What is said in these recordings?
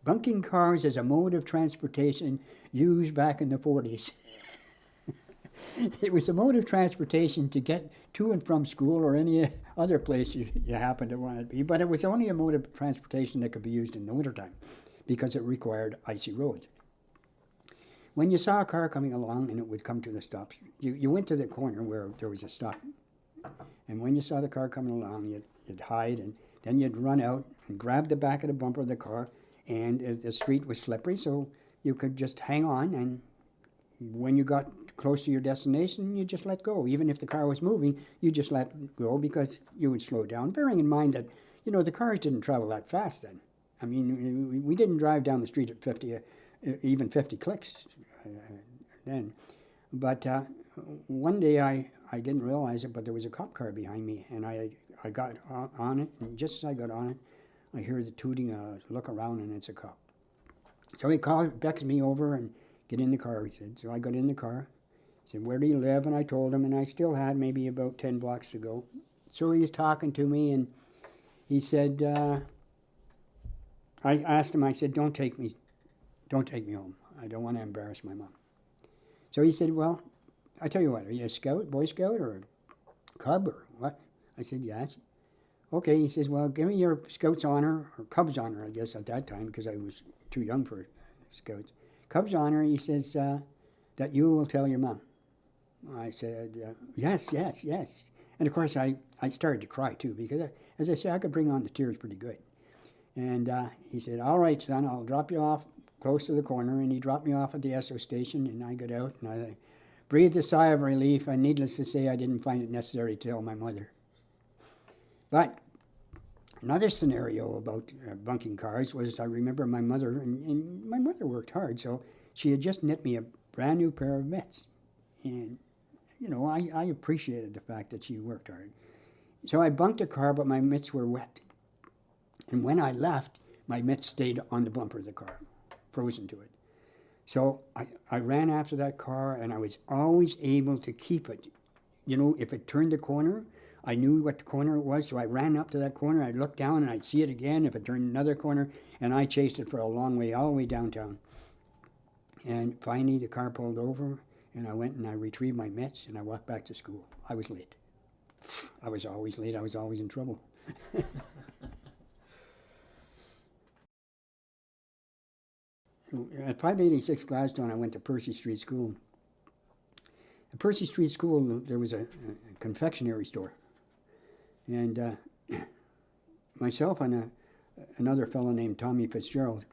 Bunking cars as a mode of transportation used back in the 40s. It was a mode of transportation to get to and from school or any other place you happen to want to be, but it was only a mode of transportation that could be used in the wintertime because it required icy roads. When you saw a car coming along and it would come to the stops, you went to the corner where there was a stop. And when you saw the car coming along, you'd hide, and then you'd run out and grab the back of the bumper of the car, and the street was slippery, so you could just hang on, and when you got close to your destination, you just let go. Even if the car was moving, you just let go because you would slow down, bearing in mind that, the cars didn't travel that fast then. I mean, we didn't drive down the street at 50, even 50 clicks then. But one day I didn't realize it, but there was a cop car behind me, and I got on it, and just as I got on it, I hear the tooting, look around, and it's a cop. So he beckoned me over and get in the car, he said. So I got in the car. He said, where do you live? And I told him, and I still had maybe about 10 blocks to go. So he was talking to me, and he said, I asked him, I said, don't take me home. I don't want to embarrass my mom. So he said, well, I tell you what, are you a scout, Boy Scout, or a Cub, or what? I said, yes. Okay, he says, well, give me your Scout's honor, or Cub's honor, I guess, at that time, because I was too young for Scouts. Cub's honor, he says, that you will tell your mom. I said, yes. And of course, I started to cry, too, because, as I say, I could bring on the tears pretty good. And he said, all right, son, I'll drop you off close to the corner. And he dropped me off at the Esso station, and I got out, and I breathed a sigh of relief, and needless to say, I didn't find it necessary to tell my mother. But another scenario about bunking cars was, I remember my mother, and my mother worked hard, so she had just knit me a brand new pair of mitts. And, I appreciated the fact that she worked hard. So I bunked a car, but my mitts were wet. And when I left, my mitts stayed on the bumper of the car, frozen to it. So I ran after that car, and I was always able to keep it. If it turned the corner, I knew what the corner it was, so I ran up to that corner, I'd look down, and I'd see it again if it turned another corner, and I chased it for a long way, all the way downtown. And finally, the car pulled over, and I went and I retrieved my mitts, and I walked back to school. I was late. I was always late. I was always in trouble. At 586 Gladstone, I went to Percy Street School. At Percy Street School, there was a confectionery store. And myself and another fellow named Tommy Fitzgerald,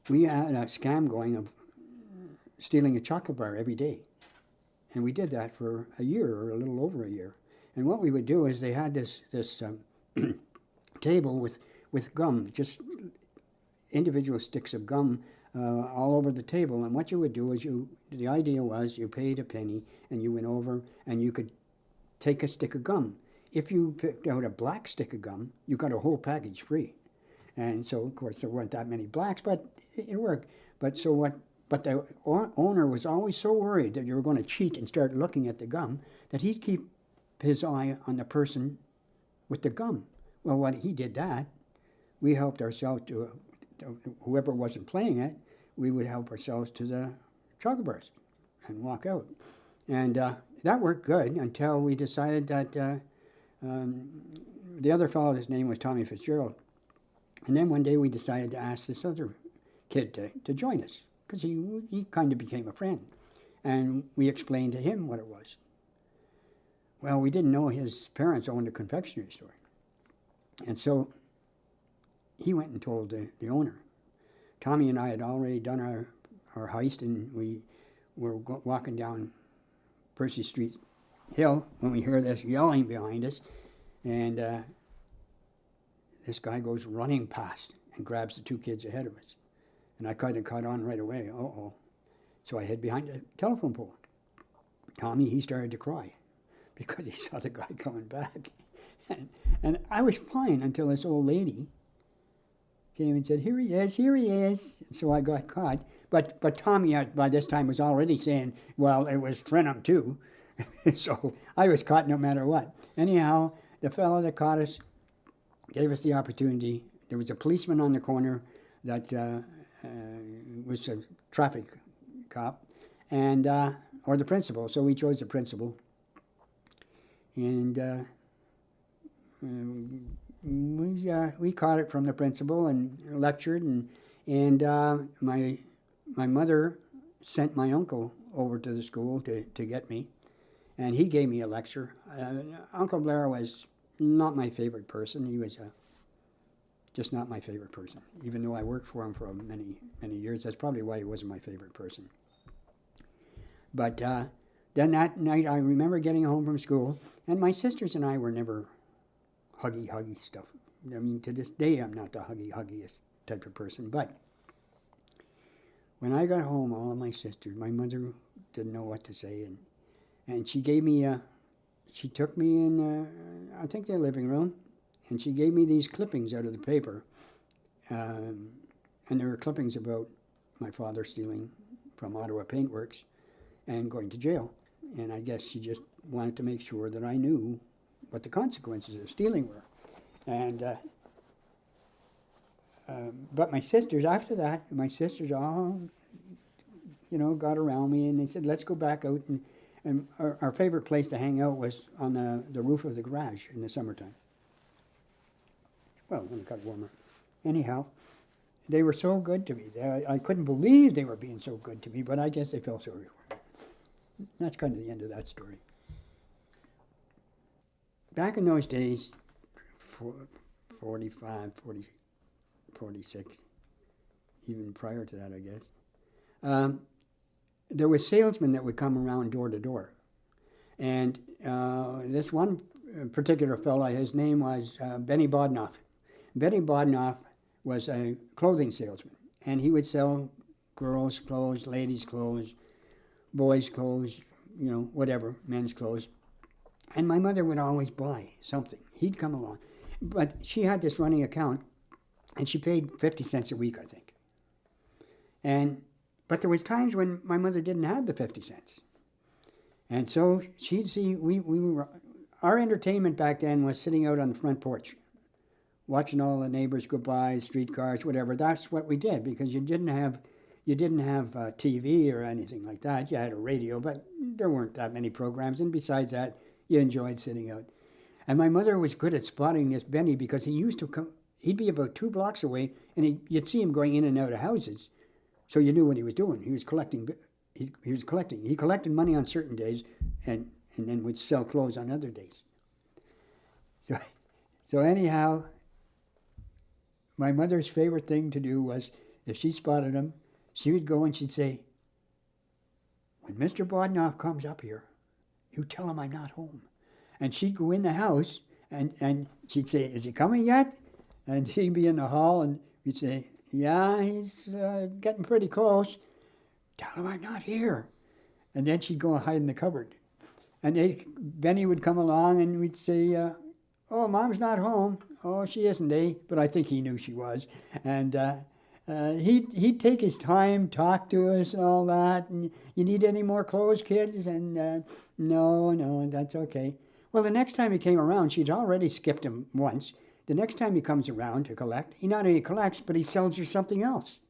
we had a scam going of stealing a chocolate bar every day. And we did that for a year, or a little over a year. And what we would do is they had this table with gum, just individual sticks of gum all over the table. And what you would do is the idea was you paid a penny and you went over and you could take a stick of gum. If you picked out a black stick of gum, you got a whole package free. And so, of course, there weren't that many blacks, but it worked. But the owner was always so worried that you were going to cheat and start looking at the gum that he'd keep his eye on the person with the gum. Well, when he did that, we helped ourselves to whoever wasn't playing it, we would help ourselves to the chocolate bars and walk out. And that worked good until we decided that the other fellow, his name was Tommy Fitzgerald. And then one day we decided to ask this other kid to join us, because he kind of became a friend. And we explained to him what it was. Well, we didn't know his parents owned a confectionery store. And so he went and told the owner. Tommy and I had already done our heist, and we were walking down Percy Street Hill when we hear this yelling behind us, and this guy goes running past and grabs the two kids ahead of us. And I kind of caught on right away. Uh-oh. So I hid behind a telephone pole. Tommy, he started to cry because he saw the guy coming back. And I was fine until this old lady came and said, here he is, here he is. So I got caught. But Tommy, by this time, was already saying, well, it was Trenholm too. So I was caught no matter what. Anyhow, the fellow that caught us gave us the opportunity. There was a policeman on the corner that was a traffic cop, and or the principal. So we chose the principal, and we caught it from the principal and lectured, and my mother sent my uncle over to the school to get me, and he gave me a lecture. Uncle Blair was not my favorite person. He was just not my favorite person, even though I worked for him for many years. That's probably why he wasn't my favorite person. But then that night, I remember getting home from school, and my sisters and I were never huggy stuff. I mean, to this day, I'm not the huggiest type of person. But when I got home, all of my sisters, my mother didn't know what to say, and she gave me she took me in, I think their living room, and she gave me these clippings out of the paper, and there were clippings about my father stealing from Ottawa Paintworks and going to jail. And I guess she just wanted to make sure that I knew what the consequences of stealing were. And but my sisters, after that, my sisters all, got around me, and they said, let's go back out. And our favorite place to hang out was on the roof of the garage in the summertime. Well, when it got warmer. Anyhow, they were so good to me. I couldn't believe they were being so good to me, but I guess they felt sorry for me. That's kind of the end of that story. Back in those days, 45, 40, 46, even prior to that, I guess, there were salesmen that would come around door to door. And this one particular fella, his name was Benny Badenov. Benny Badenov was a clothing salesman, and he would sell girls' clothes, ladies' clothes, boys' clothes, whatever, men's clothes. And my mother would always buy something. He'd come along. But she had this running account, and she paid 50 cents a week, I think. But there was times when my mother didn't have the 50 cents. And so she'd see, our entertainment back then was sitting out on the front porch, watching all the neighbors go by, streetcars, whatever. That's what we did, because you didn't have TV or anything like that. You had a radio, but there weren't that many programs. And besides that, you enjoyed sitting out. And my mother was good at spotting this Benny, because he used to come. He'd be about 2 blocks away, and you'd see him going in and out of houses, so you knew what he was doing. He was collecting. He was collecting. He collected money on certain days, and then would sell clothes on other days. So anyhow, my mother's favorite thing to do was, if she spotted him, she would go and she'd say, "When Mr. Badenov comes up here, you tell him I'm not home." And she'd go in the house, and she'd say, "Is he coming yet?" And he'd be in the hall, and we'd say, "Yeah, he's getting pretty close. Tell him I'm not here." And then she'd go and hide in the cupboard. And Benny would come along, and we'd say, "Oh, Mom's not home." "Oh, she isn't, eh?" But I think he knew she was. And he'd take his time, talk to us and all that. And, "You need any more clothes, kids?" And no, that's okay. Well, the next time he came around, she'd already skipped him once. The next time he comes around to collect, he not only collects, but he sells her something else.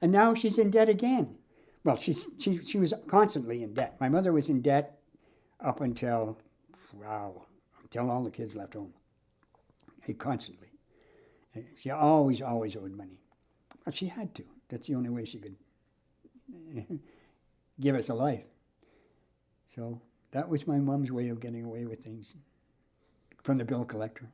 And now she's in debt again. Well, she was constantly in debt. My mother was in debt up until all the kids left home. Constantly. She always owed money. Well, she had to. That's the only way she could give us a life. So that was my mom's way of getting away with things from the bill collector.